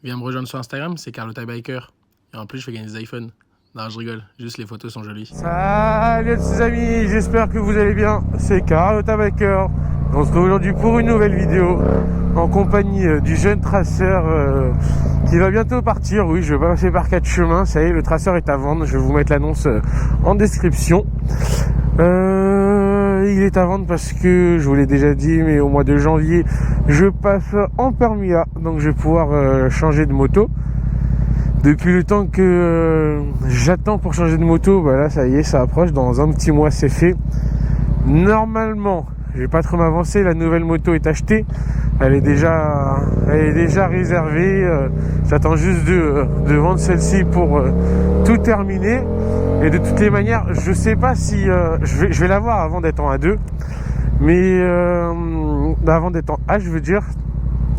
Viens me rejoindre sur Instagram, c'est Carlotta Biker. Et en plus, je fais gagner des iPhones. Non, je rigole, juste les photos sont jolies. Salut les amis, j'espère que vous allez bien. C'est Carlotta Biker. On se retrouve aujourd'hui pour une nouvelle vidéo en compagnie du jeune traceur qui va bientôt partir. Oui, je vais passer par 4 chemins. Ça y est, le traceur est à vendre. Je vais vous mettre l'annonce en description. Il est à vendre parce que je vous l'ai déjà dit, mais au mois de janvier, je passe en permis A, donc je vais pouvoir changer de moto. Depuis le temps que j'attends pour changer de moto, bah là ça y est, ça approche, dans un petit mois c'est fait. Normalement, je vais pas trop m'avancer, la nouvelle moto est achetée, elle est déjà réservée, j'attends juste de vendre celle-ci pour tout terminer. Et de toutes les manières, je sais pas si je vais la voir avant d'être en A2, mais avant d'être en A, je veux dire,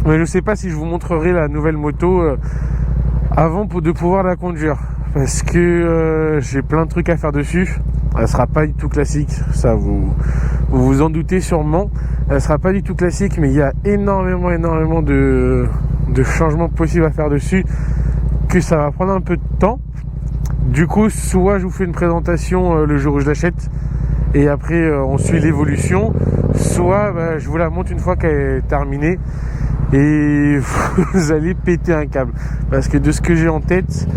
mais je sais pas si je vous montrerai la nouvelle moto avant de pouvoir la conduire, parce que j'ai plein de trucs à faire dessus. Elle sera pas du tout classique, ça vous en doutez sûrement. Elle sera pas du tout classique, mais il y a énormément de changements possibles à faire dessus, que ça va prendre un peu de temps. Du coup, soit je vous fais une présentation le jour où je l'achète et après on suit l'évolution, soit je vous la montre une fois qu'elle est terminée et vous allez péter un câble, parce que de ce que j'ai en tête,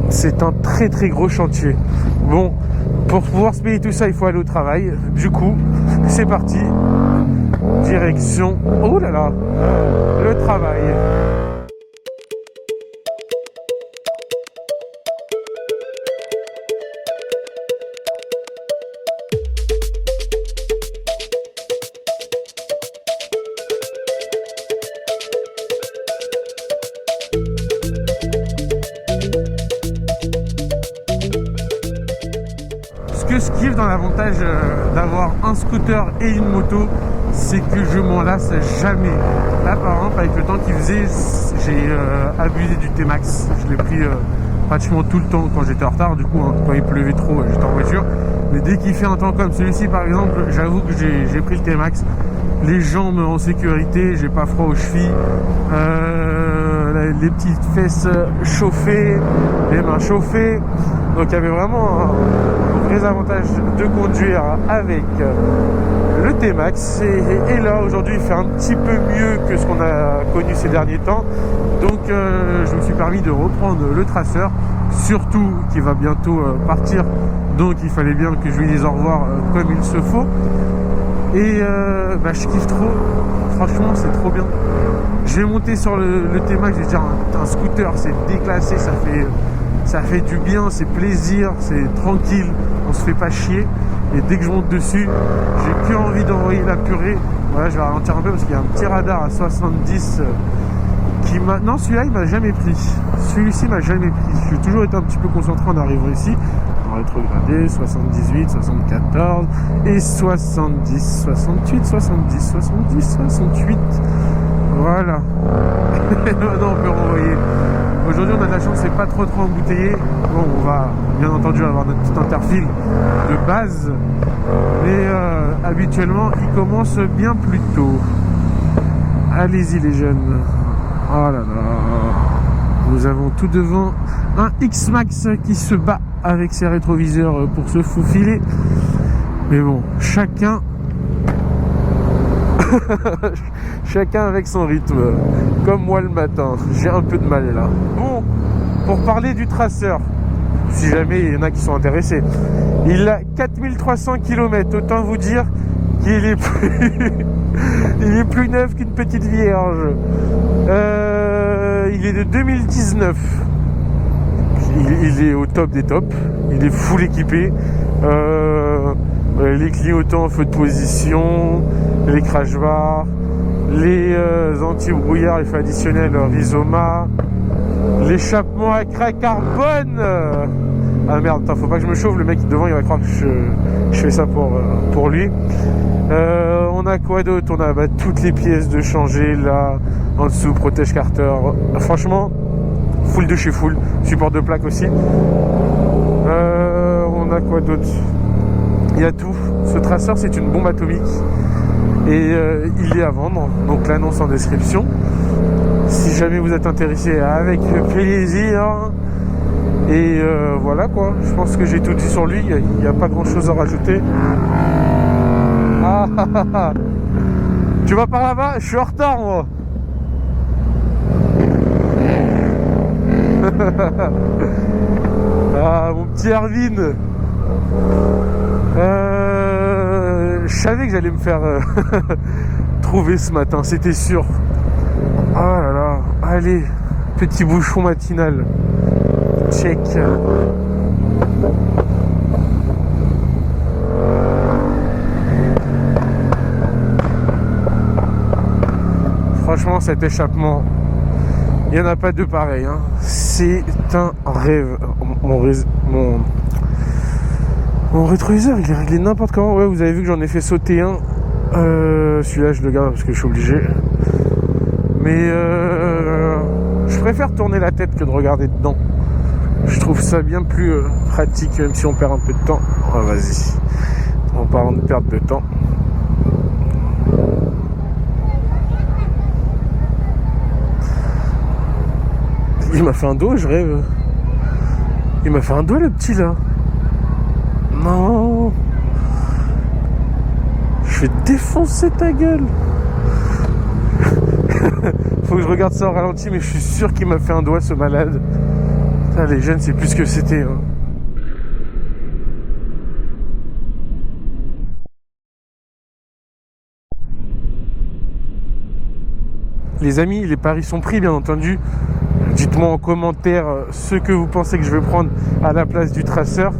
c'est un très gros chantier. Bon, pour pouvoir se payer tout ça, il faut aller au travail. Du coup, c'est parti, direction, oh là là, le travail. Ce que je kiffe dans l'avantage d'avoir un scooter et une moto, c'est que je m'en lasse jamais. Là par exemple, avec le temps qu'il faisait, j'ai abusé du T-Max. Je l'ai pris pratiquement tout le temps quand j'étais en retard. Du coup, quand il pleuvait trop, j'étais en voiture. Mais dès qu'il fait un temps comme celui-ci par exemple, j'avoue que j'ai pris le T-Max. Les jambes en sécurité, j'ai pas froid aux chevilles, les petites fesses chauffées, les mains chauffées. Donc il y avait vraiment un vrai avantage de conduire avec le T-Max. Et là aujourd'hui il fait un petit peu mieux que ce qu'on a connu ces derniers temps. Donc je me suis permis de reprendre le traceur, surtout qu'il va bientôt partir. Donc il fallait bien que je lui dise au revoir comme il se faut. Et je kiffe trop, franchement c'est trop bien. Je vais monter sur le T-Max, je vais dire un scooter, c'est déclassé, ça fait du bien, c'est plaisir, c'est tranquille, on se fait pas chier. Et dès que je monte dessus, j'ai que envie d'envoyer la purée. Voilà, je vais ralentir un peu parce qu'il y a un petit radar à 70 qui m'a... Non, celui-là il m'a jamais pris. Celui-ci m'a jamais pris. J'ai toujours été un petit peu concentré en arrivant ici. Rétrogradé, 78, 74 et 70, 68, 70, 70, 68. Voilà. Maintenant on peut renvoyer. Aujourd'hui on a de la chance, c'est pas trop embouteillé. Bon, on va bien entendu avoir notre petit interfile de base, mais habituellement il commence bien plus tôt. Allez-y les jeunes. Oh là là. Nous avons tout devant un X-Max qui se bat avec ses rétroviseurs pour se faufiler. Mais bon, chacun avec son rythme. Comme moi le matin, j'ai un peu de mal là. Bon, pour parler du traceur, si jamais il y en a qui sont intéressés, il a 4300 km, autant vous dire qu'il est il est plus neuf qu'une petite vierge. Il est de 2019. Il est au top des tops. Il est full équipé. Les clignotants en feu de position, les crash bars, les anti-brouillard, les feux additionnels Rizoma, l'échappement à craie carbone. Ah merde, attends, faut pas que je me chauffe. Le mec devant il va croire que je fais ça pour lui. On a quoi d'autre? On a toutes les pièces de changer là en dessous, protège carter. Franchement, full de chez full, support de plaque aussi. On a quoi d'autre? Il y a tout. Ce traceur c'est une bombe atomique et il est à vendre. Donc l'annonce en description. Si jamais vous êtes intéressé, avec plaisir. Et voilà quoi, je pense que j'ai tout dit sur lui, il n'y a pas grand chose à rajouter. Ah, tu vas par là-bas? Je suis en retard moi. Ah mon petit Erwin. Je savais que j'allais me faire trouver ce matin, c'était sûr. Ah là là, allez, petit bouchon matinal. Check. Franchement, cet échappement, il n'y en a pas deux pareils. Hein. C'est un rêve. Mon rétroviseur, il est réglé n'importe comment. Ouais, vous avez vu que j'en ai fait sauter un. Celui-là, je le garde parce que je suis obligé. Mais je préfère tourner la tête que de regarder dedans. Je trouve ça bien plus pratique, même si on perd un peu de temps. Oh, vas-y. En parlant de perte de temps. Il m'a fait un dos, je rêve. Il m'a fait un dos, le petit, là. Non. Je vais défoncer ta gueule. Faut que je regarde ça au ralenti, mais je suis sûr qu'il m'a fait un doigt, ce malade. Putain, les jeunes, c'est plus ce que c'était. Hein. Les amis, les paris sont pris, bien entendu. Dites-moi en commentaire ce que vous pensez que je vais prendre à la place du traceur.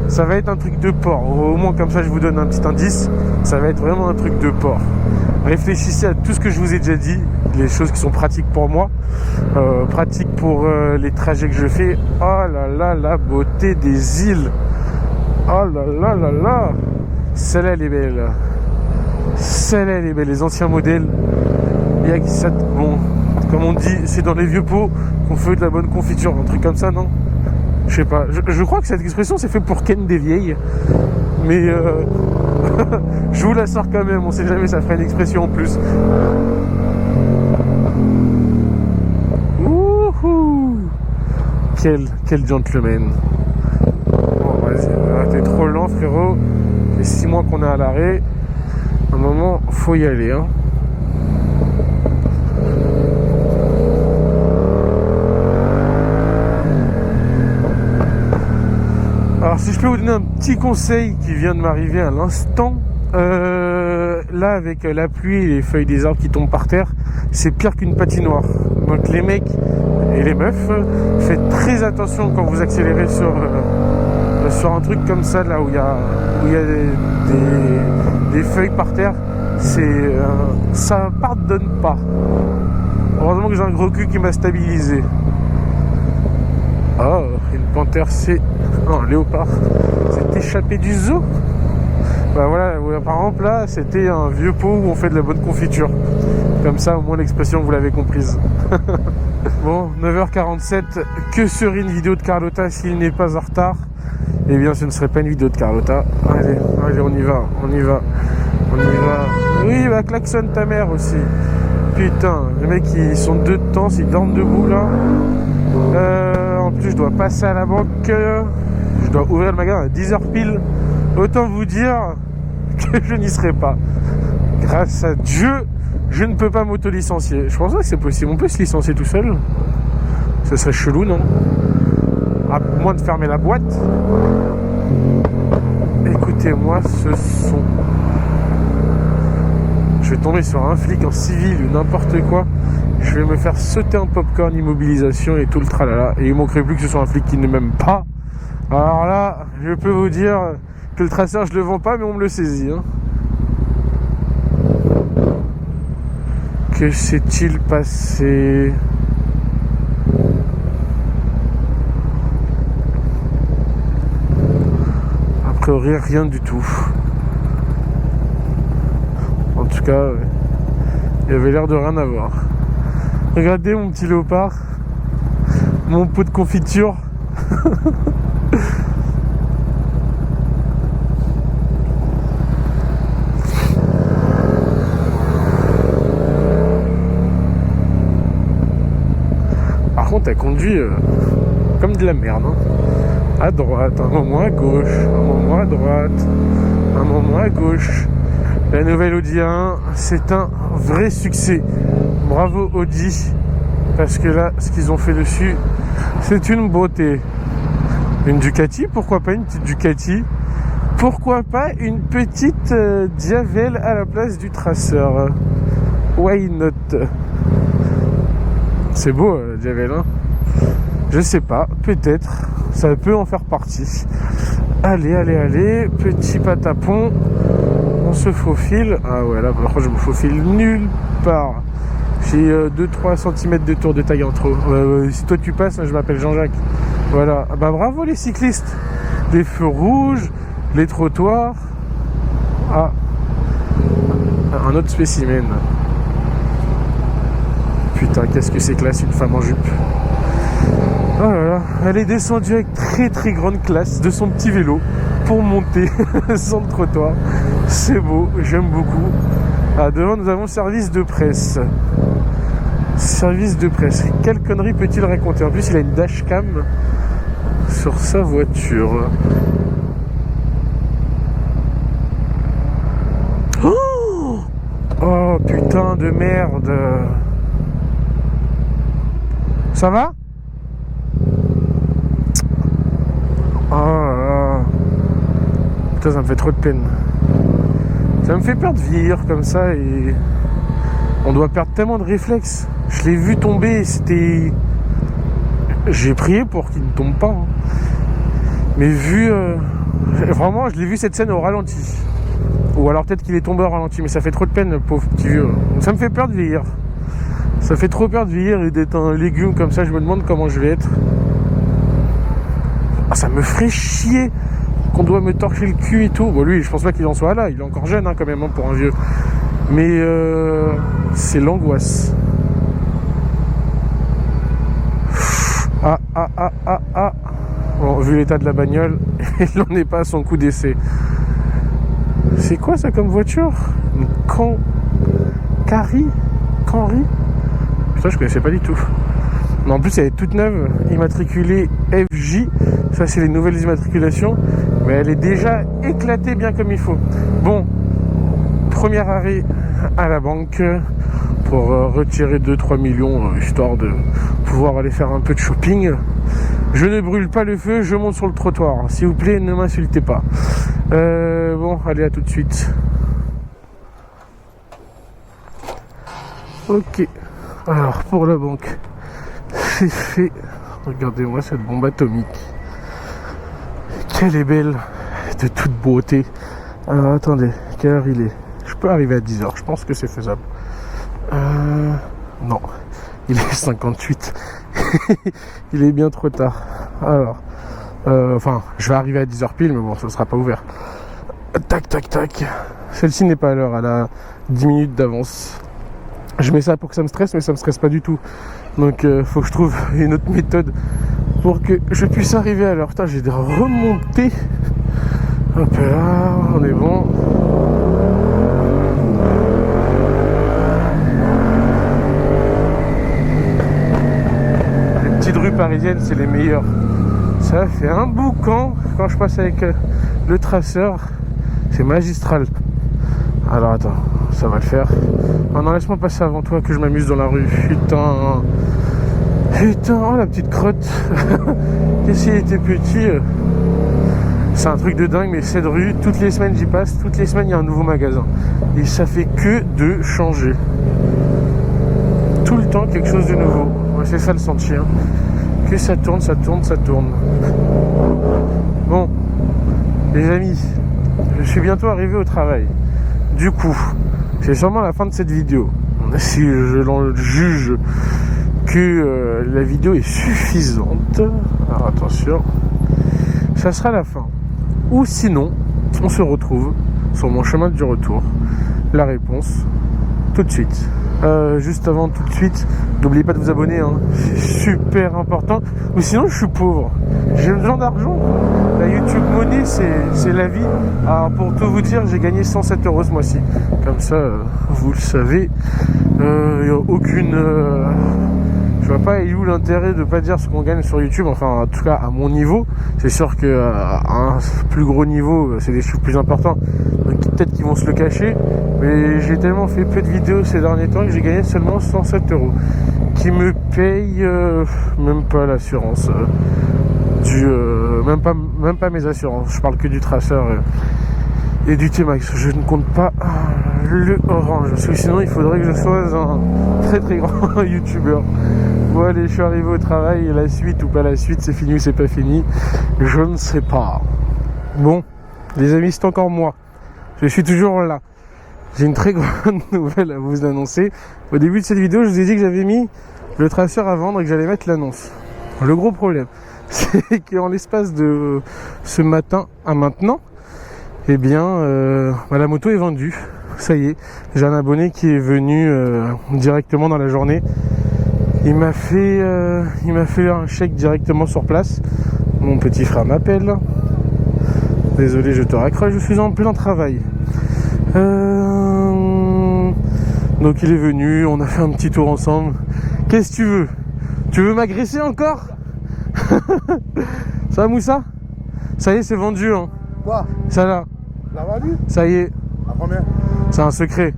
Ça va être un truc de porc. Au moins, comme ça, je vous donne un petit indice. Ça va être vraiment un truc de porc. Réfléchissez à tout ce que je vous ai déjà dit. Les choses qui sont pratiques pour moi. Pratiques pour les trajets que je fais. Oh là là, la beauté des îles. Oh là là là là. Celle-là, elle est belle. Celle-là, elle est belle. Les anciens modèles. Il y a ça. Bon, comme on dit, c'est dans les vieux pots qu'on fait de la bonne confiture. Un truc comme ça, non? Je sais pas. Je crois que cette expression, c'est fait pour Ken des vieilles. Mais je vous la sors quand même. On sait jamais, ça ferait une expression en plus. Wouhou! Quel gentleman. Bon, vas-y. T'es trop lent, frérot. Ça fait 6 mois qu'on est à l'arrêt. À un moment, faut y aller, hein. Alors si je peux vous donner un petit conseil qui vient de m'arriver à l'instant, là avec la pluie et les feuilles des arbres qui tombent par terre, c'est pire qu'une patinoire. Donc les mecs et les meufs, faites très attention quand vous accélérez sur un truc comme ça, là où il y a des feuilles par terre. Ça pardonne pas. Heureusement que j'ai un gros cul qui m'a stabilisé. Oh, une panthère, un léopard s'est échappé du zoo. Bah voilà, par exemple là, c'était un vieux pot où on fait de la bonne confiture. Comme ça, au moins l'expression, vous l'avez comprise. Bon, 9h47, que serait une vidéo de Carlotta s'il n'est pas en retard? Eh bien, ce ne serait pas une vidéo de Carlotta. Allez, on y va. Oui, bah klaxonne ta mère aussi. Putain, les mecs, ils sont deux de temps, ils dorment debout là. En plus, je dois passer à la banque. Je dois ouvrir le magasin à 10h pile. Autant vous dire que je n'y serai pas. Grâce à Dieu, je ne peux pas m'auto-licencier. Je pense pas que c'est possible. On peut se licencier tout seul. Ce serait chelou, non? À moins de fermer la boîte. Écoutez-moi ce son. Je vais tomber sur un flic en civil ou n'importe quoi. Je vais me faire sauter un popcorn, immobilisation et tout le tralala. Et il manquerait plus que ce soit un flic qui ne m'aime pas. Alors là, je peux vous dire que le traceur, je le vends pas, mais on me le saisit. Hein. Que s'est-il passé? A priori, rien du tout. En tout cas, il y avait l'air de rien avoir. Regardez mon petit léopard, mon pot de confiture. contre, elle conduit comme de la merde. Hein. À droite, un moment à gauche, un moment à droite, un moment à gauche. La nouvelle Audi A1, c'est un vrai succès. Bravo Audi, parce que là, ce qu'ils ont fait dessus, c'est une beauté. Une Ducati, pourquoi pas une petite Ducati? Pourquoi pas une petite Diavel à la place du Tracer? Why not? C'est beau, Diavel, hein? Je sais pas, peut-être. Ça peut en faire partie. Allez, allez, allez. Petit patapon. On se faufile. Ah ouais, là, par contre, je me faufile nulle part. J'ai 2-3 cm de tour de taille en trop. Si toi tu passes, je m'appelle Jean-Jacques. Voilà. Bah bravo les cyclistes. Les feux rouges, les trottoirs. Ah. Un autre spécimen. Putain, qu'est-ce que c'est classe une femme en jupe. Oh là là, elle est descendue avec très très grande classe de son petit vélo pour monter sur le trottoir. C'est beau, j'aime beaucoup. Ah, devant nous avons service de presse. Service de presse. Quelle connerie peut-il raconter? En plus, il a une dashcam sur sa voiture. Oh putain de merde. Ça va? Oh là là. Putain, ça me fait trop de peine. Ça me fait peur de vieillir comme ça et on doit perdre tellement de réflexes. Je l'ai vu tomber, c'était... J'ai prié pour qu'il ne tombe pas. Hein. Mais vu... Vraiment, je l'ai vu cette scène au ralenti. Ou alors peut-être qu'il est tombé au ralenti, mais ça fait trop de peine, le pauvre petit vieux. Ça me fait peur de vieillir. Ça fait trop peur de vieillir et d'être un légume comme ça, je me demande comment je vais être. Ah, ça me ferait chier qu'on doit me torcher le cul et tout. Bon, lui, je pense pas qu'il en soit là, il est encore jeune hein, quand même hein, pour un vieux. Mais c'est l'angoisse. Ah. Bon, vu l'état de la bagnole, il n'en est pas à son coup d'essai. C'est quoi ça comme voiture? Une Canry? Putain, je connaissais pas du tout. Mais en plus, elle est toute neuve, immatriculée FJ. Ça, c'est les nouvelles immatriculations. Mais elle est déjà éclatée bien comme il faut. Bon, premier arrêt à la banque pour retirer 2-3 millions, histoire de pouvoir aller faire un peu de shopping. Je ne brûle pas le feu, je monte sur le trottoir. S'il vous plaît, ne m'insultez pas. Bon, allez, à tout de suite. Ok. Alors, pour la banque, c'est fait. Regardez-moi cette bombe atomique. Qu'elle est belle. De toute beauté. Alors, attendez. Quelle heure il est? Je peux arriver à 10h. Je pense que c'est faisable. Non. Il est 58. Il est bien trop tard. Alors. Enfin, je vais arriver à 10h pile, mais bon, ça ne sera pas ouvert. Tac, tac, tac. Celle-ci n'est pas à l'heure. Elle a 10 minutes d'avance. Je mets ça pour que ça me stresse, mais ça me stresse pas du tout. Donc, faut que je trouve une autre méthode pour que je puisse arriver à l'heure. Putain, j'ai remonté. Hop là, on est bon. Les petites rues parisiennes, c'est les meilleures. Ça fait un boucan quand je passe avec le traceur. C'est magistral. Alors attends, ça va le faire. Oh non, laisse-moi passer avant toi que je m'amuse dans la rue. Putain, oh la petite crotte. Qu'est-ce qu'il était petit. C'est un truc de dingue, mais cette rue, toutes les semaines j'y passe, toutes les semaines il y a un nouveau magasin. Et ça fait que de changer. Tout le temps quelque chose de nouveau. Ouais, c'est ça le sentier. Hein. Que ça tourne. Bon, les amis, je suis bientôt arrivé au travail. Du coup, c'est sûrement la fin de cette vidéo. Si je juge que la vidéo est suffisante, alors attention, ça sera la fin. Ou sinon, on se retrouve sur mon chemin du retour. La réponse, tout de suite. Juste avant, tout de suite, n'oubliez pas de vous abonner, hein. C'est super important. Ou sinon, je suis pauvre. J'ai besoin d'argent. La YouTube Money, c'est la vie. Alors, pour tout vous dire, j'ai gagné 107 € ce mois-ci. Comme ça, vous le savez. Il n'y a aucune... je vois pas pas il est où l'intérêt de pas dire ce qu'on gagne sur YouTube, enfin en tout cas à mon niveau. C'est sûr que à un plus gros niveau c'est des chiffres plus importants, donc peut-être qu'ils vont se le cacher, mais j'ai tellement fait peu de vidéos ces derniers temps que j'ai gagné seulement 107 €, qui me paye même pas l'assurance même pas mes assurances, je parle que du traceur et du T-Max. Je ne compte pas le orange, parce que sinon il faudrait que je sois un très très grand youtubeur. Bon allez, je suis arrivé au travail, la suite ou pas la suite, c'est fini ou c'est pas fini, je ne sais pas. Bon les amis, c'est encore moi, je suis toujours là. J'ai une très grande nouvelle à vous annoncer. Au début de cette vidéo, je vous ai dit que j'avais mis le traceur à vendre et que j'allais mettre l'annonce. Le gros problème, c'est qu'en l'espace de ce matin à maintenant, eh bien, la moto est vendue. Ça y est, j'ai un abonné qui est venu directement dans la journée. Il m'a fait un chèque directement sur place. Mon petit frère m'appelle. Désolé, je te raccroche, je suis en plein travail. Donc il est venu, on a fait un petit tour ensemble. Qu'est-ce que tu veux? Tu veux m'agresser encore? Ça va Moussa? Ça y est, c'est vendu hein. Quoi? Ça là. La vendu? Ça y est. À combien? C'est un secret.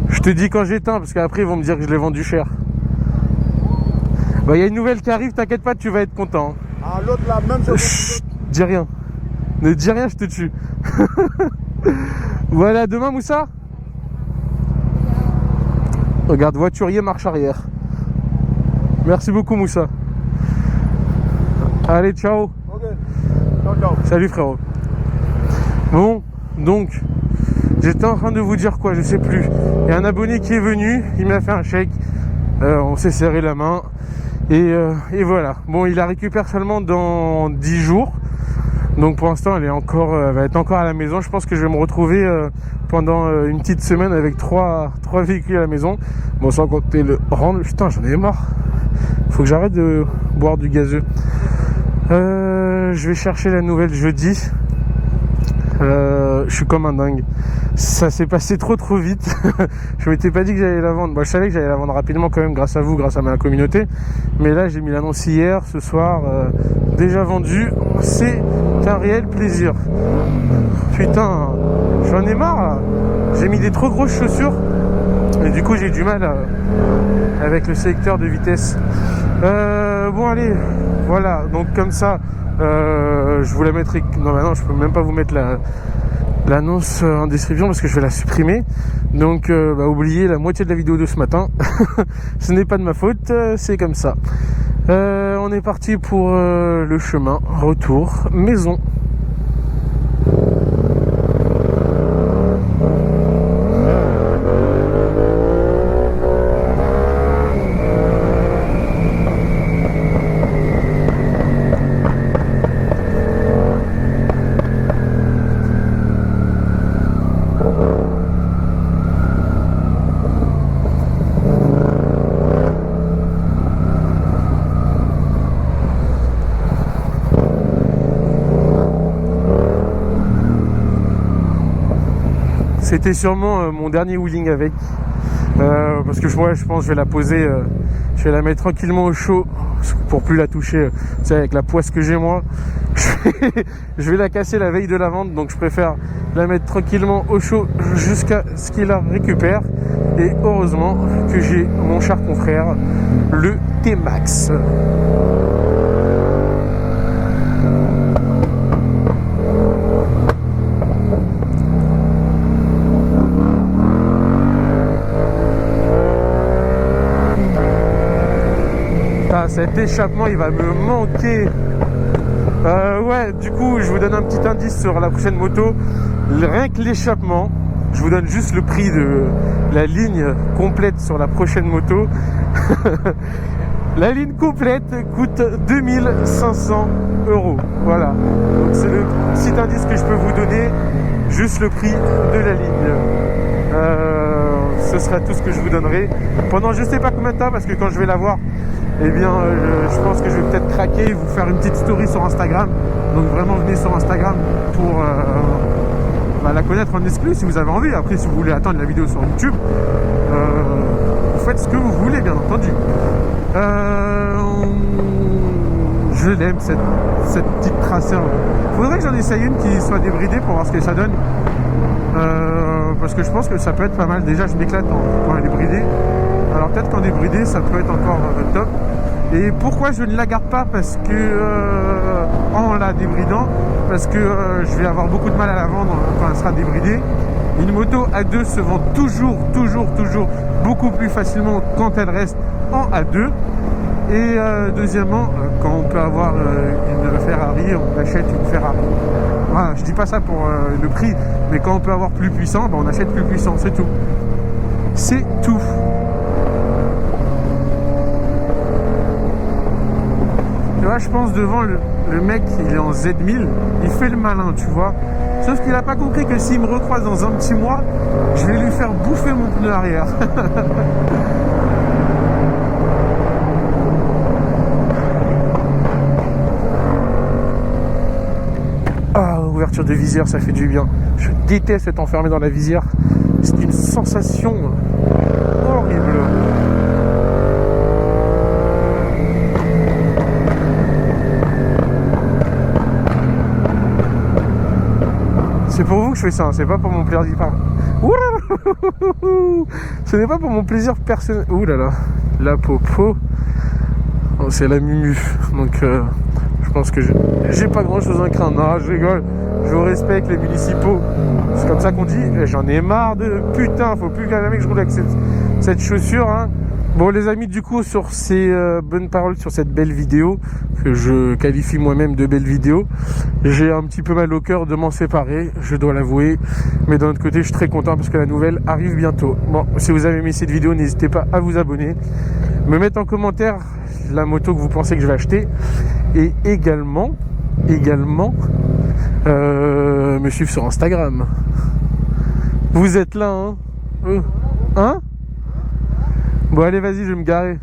Je te dis quand j'éteins, parce qu'après ils vont me dire que je l'ai vendu cher. Bah il y a une nouvelle qui arrive, t'inquiète pas, tu vas être content. Ah l'autre là, même chose. Chut, dis rien. Ne dis rien, je te tue. Voilà, demain Moussa. Regarde, voiturier marche arrière. Merci beaucoup Moussa. Allez, ciao. Ok. Ciao, ciao. Salut frérot. Bon, donc, j'étais en train de vous dire quoi, je sais plus. Il y a un abonné qui est venu, il m'a fait un chèque. On s'est serré la main. Et voilà. Bon, il la récupère seulement dans 10 jours. Donc pour l'instant, elle va être encore à la maison. Je pense que je vais me retrouver pendant une petite semaine avec trois véhicules à la maison. Bon, sans compter le rendre. Putain, j'en ai marre. Faut que j'arrête de boire du gazeux. Je vais chercher la nouvelle jeudi. Je suis comme un dingue. Ça s'est passé trop vite. Je m'étais pas dit que j'allais la vendre. Bon, je savais que j'allais la vendre rapidement quand même grâce à vous, grâce à ma communauté. Mais là, j'ai mis l'annonce hier, ce soir, déjà vendu. C'est un réel plaisir. Putain, j'en ai marre là. J'ai mis des trop grosses chaussures et du coup j'ai du mal avec le sélecteur de vitesse. Bon allez, voilà. Donc comme ça, je vous la mettrai. Non, maintenant je peux même pas vous mettre l'annonce en description parce que je vais la supprimer. Donc oubliez la moitié de la vidéo de ce matin. Ce n'est pas de ma faute, c'est comme ça. On est parti pour le chemin retour maison. C'était sûrement mon dernier wheeling avec parce que moi je pense que je vais la poser, je vais la mettre tranquillement au chaud pour plus la toucher, tu sais, avec la poisse que j'ai moi. Je vais la casser la veille de la vente, donc je préfère la mettre tranquillement au chaud jusqu'à ce qu'il la récupère. Et heureusement que j'ai mon cher confrère le T-Max. Cet échappement il va me manquer. Ouais, du coup je vous donne un petit indice sur la prochaine moto. Rien que l'échappement, je vous donne juste le prix de la ligne complète sur la prochaine moto. La ligne complète coûte 2500 €. Voilà, donc c'est le petit indice que je peux vous donner, juste le prix de la ligne. Ce sera tout ce que je vous donnerai pendant je sais pas combien de temps, parce que quand je vais la voir, eh bien je pense que je vais peut-être craquer et vous faire une petite story sur Instagram. Donc vraiment venez sur Instagram pour la connaître en exclu si vous avez envie. Après si vous voulez attendre la vidéo sur YouTube, vous faites ce que vous voulez bien entendu. Je l'aime cette petite traceur. Faudrait que j'en essaye une qui soit débridée pour voir ce que ça donne. Parce que je pense que ça peut être pas mal. Déjà je m'éclate quand elle est bridée. Alors peut-être qu'en débridée ça peut être encore top. Et pourquoi je ne la garde pas? Parce que en la débridant, parce que je vais avoir beaucoup de mal à la vendre quand elle sera débridée. Une moto A2 se vend toujours beaucoup plus facilement quand elle reste en A2. Et deuxièmement, quand on peut avoir une Ferrari, on achète une Ferrari. Voilà, je dis pas ça pour le prix, mais quand on peut avoir plus puissant, ben on achète plus puissant, c'est tout. C'est tout. Tu vois, je pense devant le mec, il est en Z1000, il fait le malin, tu vois. Sauf qu'il n'a pas compris que s'il me recroise dans un petit mois, je vais lui faire bouffer mon pneu arrière. Ah, ouverture de visière, ça fait du bien. Je déteste être enfermé dans la visière. C'est une sensation horrible. C'est pour vous que je fais ça, c'est pas pour mon plaisir. Ce n'est pas pour mon plaisir personnel. Ouh là là, la popo. Oh, c'est la mumu. Donc je pense que j'ai pas grand chose à craindre. Non, je rigole. Je vous respecte les municipaux. C'est comme ça qu'on dit. J'en ai marre de putain. Faut plus jamais que je roule avec cette chaussure. Hein. Bon les amis, du coup sur ces bonnes paroles, sur cette belle vidéo que je qualifie moi-même de belle vidéo, j'ai un petit peu mal au cœur de m'en séparer, je dois l'avouer, mais d'un autre côté je suis très content parce que la nouvelle arrive bientôt. Bon, si vous avez aimé cette vidéo, n'hésitez pas à vous abonner, me mettre en commentaire la moto que vous pensez que je vais acheter, et également me suivre sur Instagram. Vous êtes là, hein? Hein? Bon allez, vas-y, je vais me garer.